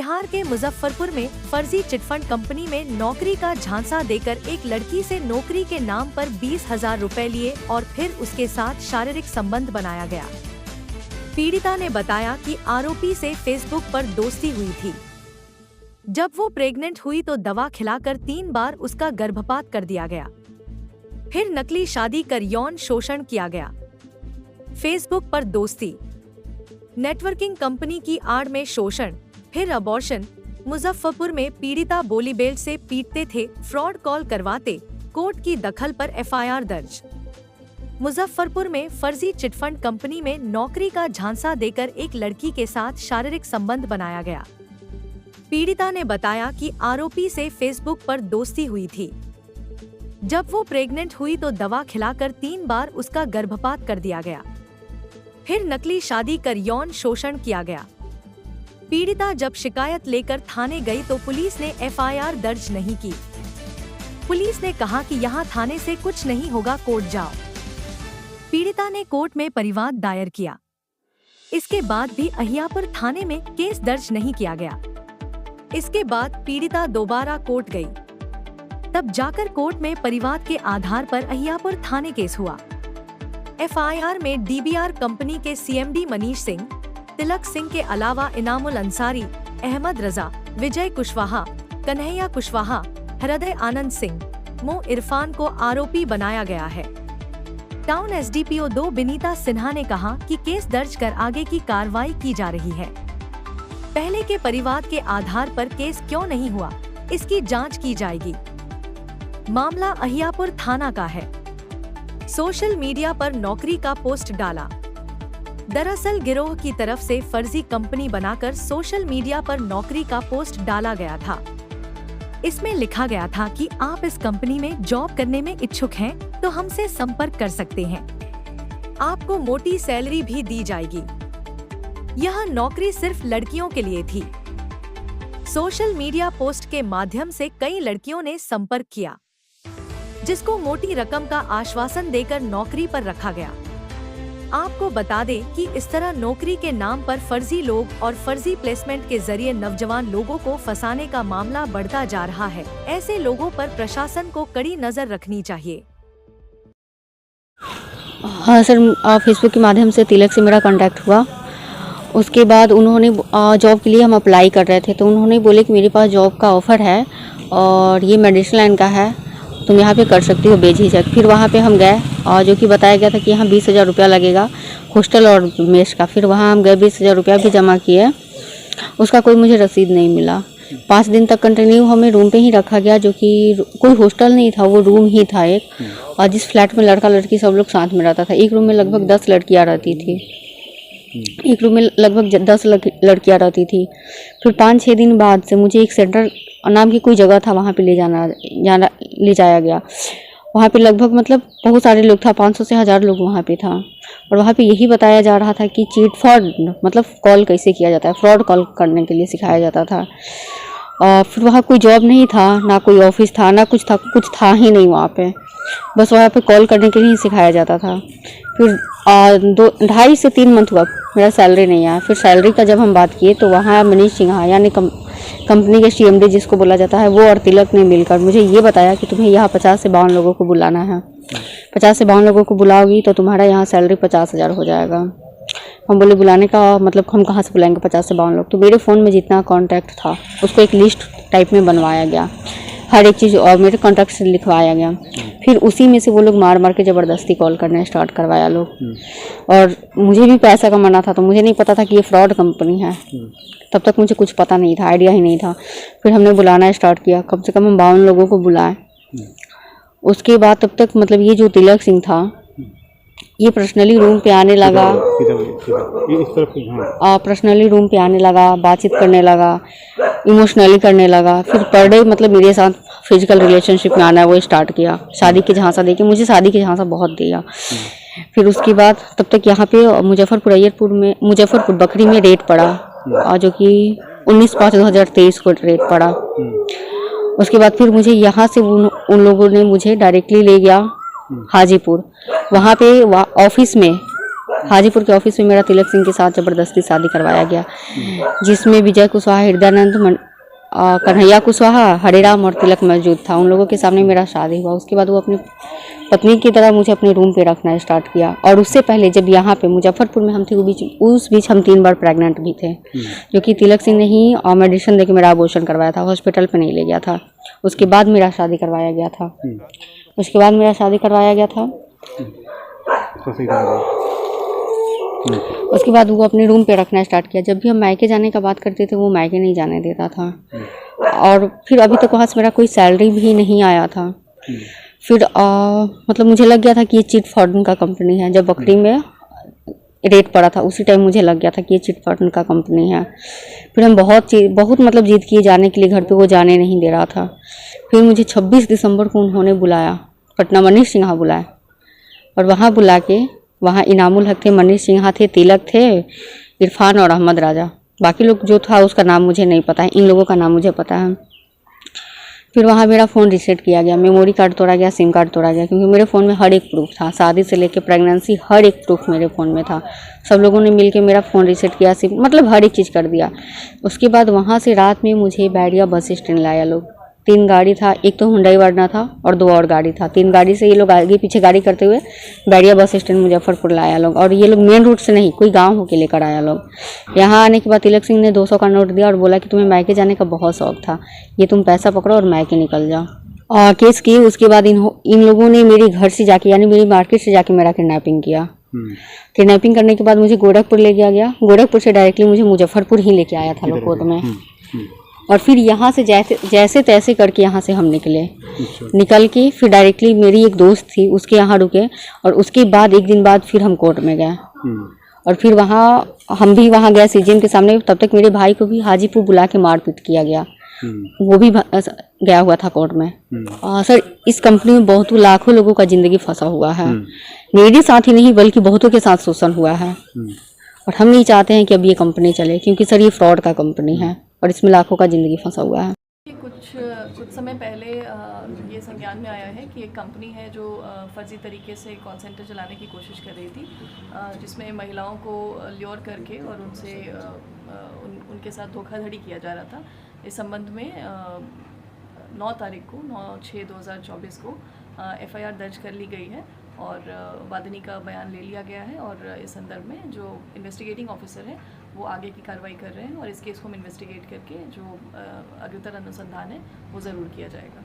बिहार के मुजफ्फरपुर में फर्जी चिटफंड कंपनी में नौकरी का झांसा देकर एक लड़की से नौकरी के नाम पर 20,000 रुपए लिए और फिर उसके साथ शारीरिक संबंध बनाया गया। पीड़िता ने बताया कि आरोपी से फेसबुक पर दोस्ती हुई थी। जब वो प्रेग्नेंट हुई तो दवा खिलाकर 3 बार उसका गर्भपात कर दिया गया। फिर नकली शादी कर यौन शोषण किया गया। फेसबुक पर दोस्ती, नेटवर्किंग कंपनी की आड़ में शोषण, फिर अबॉर्शन। मुजफ्फरपुर में पीड़िता बोली बेल्ट से पीटते थे, फ्रॉड कॉल करवाते, कोर्ट की दखल पर एफआईआर दर्ज। मुजफ्फरपुर में फर्जी चिटफंड कंपनी में नौकरी का झांसा देकर एक लड़की के साथ शारीरिक संबंध बनाया गया। पीड़िता ने बताया कि आरोपी से फेसबुक पर दोस्ती हुई थी। जब वो प्रेग्नेंट हुई तो दवा खिलाकर 3 बार उसका गर्भपात कर दिया गया। फिर नकली शादी कर यौन शोषण किया गया। पीड़िता जब शिकायत लेकर थाने गई तो पुलिस ने एफआईआर दर्ज नहीं की। पुलिस ने कहा कि यहाँ थाने से कुछ नहीं होगा, कोर्ट जाओ। पीड़िता ने कोर्ट में परिवाद दायर किया। इसके बाद भी अहियापुर थाने में केस दर्ज नहीं किया गया। इसके बाद पीड़िता दोबारा कोर्ट गई। तब जाकर कोर्ट में परिवाद के आधार पर अहियापुर थाने केस हुआ। एफआईआर में डीबीआर कंपनी के सीएमडी मनीष सिंह, तिलक सिंह के अलावा इनामुल अंसारी, अहमद रजा, विजय कुशवाहा, कन्हैया कुशवाहा, हृदय आनंद सिंह, मो इरफान को आरोपी बनाया गया है। टाउन एसडीपीओ 2 बिनीता सिन्हा ने कहा कि केस दर्ज कर आगे की कार्रवाई की जा रही है। पहले के परिवाद के आधार पर केस क्यों नहीं हुआ, इसकी जांच की जाएगी। मामला अहियापुर थाना का है। सोशल मीडिया पर नौकरी का पोस्ट डाला। दरअसल गिरोह की तरफ से फर्जी कंपनी बनाकर सोशल मीडिया पर नौकरी का पोस्ट डाला गया था। इसमें लिखा गया था कि आप इस कंपनी में जॉब करने में इच्छुक हैं तो हमसे संपर्क कर सकते हैं। आपको मोटी सैलरी भी दी जाएगी। यह नौकरी सिर्फ लड़कियों के लिए थी। सोशल मीडिया पोस्ट के माध्यम से कई लड़कियों ने संपर्क किया, जिसको मोटी रकम का आश्वासन देकर नौकरी पर रखा गया। आपको बता दें कि इस तरह नौकरी के नाम पर फर्जी लोग और फर्जी प्लेसमेंट के जरिए नौजवान लोगों को फंसाने का मामला बढ़ता जा रहा है। ऐसे लोगों पर प्रशासन को कड़ी नजर रखनी चाहिए। हाँ सर, फेसबुक के माध्यम से तिलक से मेरा कांटेक्ट हुआ। उसके बाद उन्होंने जॉब के लिए हम अप्लाई कर रहे थे तो उन्होंने बोले कि मेरे पास जॉब का ऑफ़र है और ये मेडिसिन लाइन का है, तुम यहाँ पे कर सकती हो बेझिझक। फिर वहाँ पे हम गए और जो कि बताया गया था कि यहाँ 20,000 रुपया लगेगा हॉस्टल और मेस का। फिर वहाँ हम गए, 20,000 रुपया भी जमा किए, उसका कोई मुझे रसीद नहीं मिला। 5 दिन तक कंटिन्यू हमें रूम पे ही रखा गया, जो कि कोई हॉस्टल नहीं था, वो रूम ही था एक। और जिस फ्लैट में लड़का लड़की सब लोग साथ में रहता था। एक रूम में लगभग 10 लड़कियाँ रहती थी। एक रूम में लगभग 10 लड़कियाँ रहती थी। फिर 5-6 दिन बाद से मुझे एक सेंटर नाम की कोई जगह था, वहाँ पे ले जाया गया। वहाँ पे लगभग मतलब बहुत सारे लोग था, 500 से 1000 लोग वहाँ पे था। और वहाँ पे यही बताया जा रहा था कि चीट फ्रॉड मतलब कॉल कैसे किया जाता है, फ्रॉड कॉल करने के लिए सिखाया जाता था। और फिर वहाँ कोई जॉब नहीं था, ना कोई ऑफिस था, ना कुछ था ही नहीं वहाँ पे। बस वहाँ पे कॉल करने के लिए ही सिखाया जाता था। फिर 2.5 से 3 मंथ हुआ, मेरा सैलरी नहीं आया। फिर सैलरी का जब हम बात किए तो वहाँ मनीष सिन्हा यानी कंपनी के सीएमडी जिसको बोला जाता है, वो और तिलक ने मिलकर मुझे ये बताया कि तुम्हें यहाँ 50 से 52 लोगों को बुलाना है। 50 से 52 लोगों को बुलाओगी तो तुम्हारा यहाँ सैलरी 50,000 हो जाएगा। हम बोले बुलाने का मतलब हम कहाँ से बुलाएंगे 50 से 52 लोग। तो मेरे फ़ोन में जितना कॉन्टैक्ट था उसको एक लिस्ट टाइप में बनवाया गया, हर एक चीज़ और मेरे कॉन्टैक्ट से लिखवाया गया। फिर उसी में से वो लोग मार के ज़बरदस्ती कॉल करने स्टार्ट करवाया लोग। और मुझे भी पैसा कमाना था तो मुझे नहीं पता था कि ये फ्रॉड कंपनी है। तब तक मुझे कुछ पता नहीं था, आइडिया ही नहीं था। फिर हमने बुलाना स्टार्ट किया, कम से कम हम 52 लोगों को बुलाए। उसके बाद तब तक मतलब ये जो तिलक सिंह था ये पर्सनली रूम पे आने लगा, पर्सनली रूम पे आने लगा, बातचीत करने लगा, इमोशनली करने लगा। फिर पर डे मतलब मेरे साथ फिजिकल रिलेशनशिप में आना वो स्टार्ट किया। शादी के झांसा देके मुझे शादी के झांसा बहुत दिया। फिर उसके बाद तब तक यहाँ पे मुजफ्फरपुर बकरी में रेट पड़ा, जो कि 19/5/2023 को रेट पड़ा। उसके बाद फिर मुझे यहाँ से उन लोगों ने मुझे डायरेक्टली ले गया हाजीपुर। वहाँ पे ऑफिस में हाजीपुर के ऑफिस में मेरा तिलक सिंह के साथ ज़बरदस्ती शादी करवाया गया, जिसमें विजय कुशवाहा, हृदयानंद, कन्हैया कुशवाहा, हरेराम और तिलक मौजूद था। उन लोगों के सामने मेरा शादी हुआ। उसके बाद वो अपनी पत्नी की तरह मुझे अपने रूम पे रखना स्टार्ट किया। और उससे पहले जब यहाँ पे मुजफ्फरपुर में हम थे, उस बीच हम 3 बार प्रेग्नेंट भी थे, जो कि तिलक सिंह ने ही मेडिसिन देके मेरा अबॉर्शन करवाया था, हॉस्पिटल पे नहीं ले गया था। उसके बाद मेरा शादी करवाया गया था। उसके बाद वो अपने रूम पे रखना स्टार्ट किया। जब भी हम मायके जाने का बात करते थे, वो मायके नहीं जाने देता था। और फिर अभी तक वहाँ से मेरा कोई सैलरी भी नहीं आया था। फिर मतलब मुझे लग गया था कि ये चिट फंड का कंपनी है। जब बकरी में रेट पड़ा था, उसी टाइम मुझे लग गया था कि ये चिट फंड का कंपनी है। फिर हम बहुत मतलब जिद किए जाने के लिए घर पे, वो जाने नहीं दे रहा था। फिर मुझे 26 दिसंबर को उन्होंने बुलाया, पटना मनीष सिन्हा बुलाया, और वहाँ बुला के वहाँ इनामुल हक थे, मनीष सिन्हा थे, तिलक थे, इरफान और अहमद राजा। बाकी लोग जो था उसका नाम मुझे नहीं पता है, इन लोगों का नाम मुझे पता है। फिर वहाँ मेरा फ़ोन रीसेट किया गया, मेमोरी कार्ड तोड़ा गया, सिम कार्ड तोड़ा गया, क्योंकि मेरे फ़ोन में हर एक प्रूफ था, शादी से लेकर प्रेगनेंसी हर एक प्रूफ मेरे फ़ोन में था। सब लोगों ने मिलके मेरा फ़ोन रीसेट किया, सिम मतलब हर एक चीज़ कर दिया। उसके बाद वहाँ से रात में मुझे बैरिया बस स्टैंड लाया लोग। 3 गाड़ी था, एक तो हुंडई वर्ना था और 2 और गाड़ी था। 3 गाड़ी से ये लोग आगे पीछे गाड़ी करते हुए बैरिया बस स्टैंड मुजफ्फरपुर लाया लोग। और ये लोग मेन रूट से नहीं, कोई गांव होके लेकर आया लोग। यहाँ आने के बाद तिलक सिंह ने 200 का नोट दिया और बोला कि तुम्हें मायके जाने का बहुत शौक था, ये तुम पैसा पकड़ो और मायके निकल जाओ। केस की। उसके बाद इन लोगों ने मेरे घर से जाके, यानी मेरी मार्केट से जाके मेरा किडनैपिंग किया। किडनैपिंग करने के बाद मुझे गोरखपुर ले गया। गोरखपुर से डायरेक्टली मुझे मुजफ्फरपुर ही लेके आया था लोग कोर्ट में। और फिर यहाँ से जैसे तैसे करके यहाँ से हम निकल के फिर डायरेक्टली मेरी एक दोस्त थी, उसके यहाँ रुके, और उसके बाद 1 दिन बाद फिर हम कोर्ट में गए। और फिर वहाँ हम भी वहाँ गए सीजीएम के सामने। तब तक मेरे भाई को भी हाजीपुर बुला के मारपीट किया गया, वो भी गया हुआ था कोर्ट में। सर, इस कंपनी में बहुतों लाखों लोगों का जिंदगी फंसा हुआ है। मेरे साथ ही नहीं बल्कि बहुतों के साथ शोषण हुआ है। और हम नहीं चाहते हैं कि अब ये कंपनी चले, क्योंकि सर ये फ्रॉड का कंपनी है और इसमें लाखों का जिंदगी फंसा हुआ है। कुछ समय पहले ये संज्ञान में आया है कि एक कंपनी है जो फर्जी तरीके से कॉल सेंटर चलाने की कोशिश कर रही थी, जिसमें महिलाओं को ल्योर करके और उनसे उनके साथ धोखाधड़ी किया जा रहा था। इस संबंध में 9 तारीख को 9/6/2024 को FIR दर्ज कर ली गई है और वादिनी का बयान ले लिया गया है। और इस संदर्भ में जो इन्वेस्टिगेटिंग ऑफिसर है वो आगे की कार्रवाई कर रहे हैं और इस केस को हम इन्वेस्टिगेट करके जो अग्रतर अनुसंधान है वो ज़रूर किया जाएगा।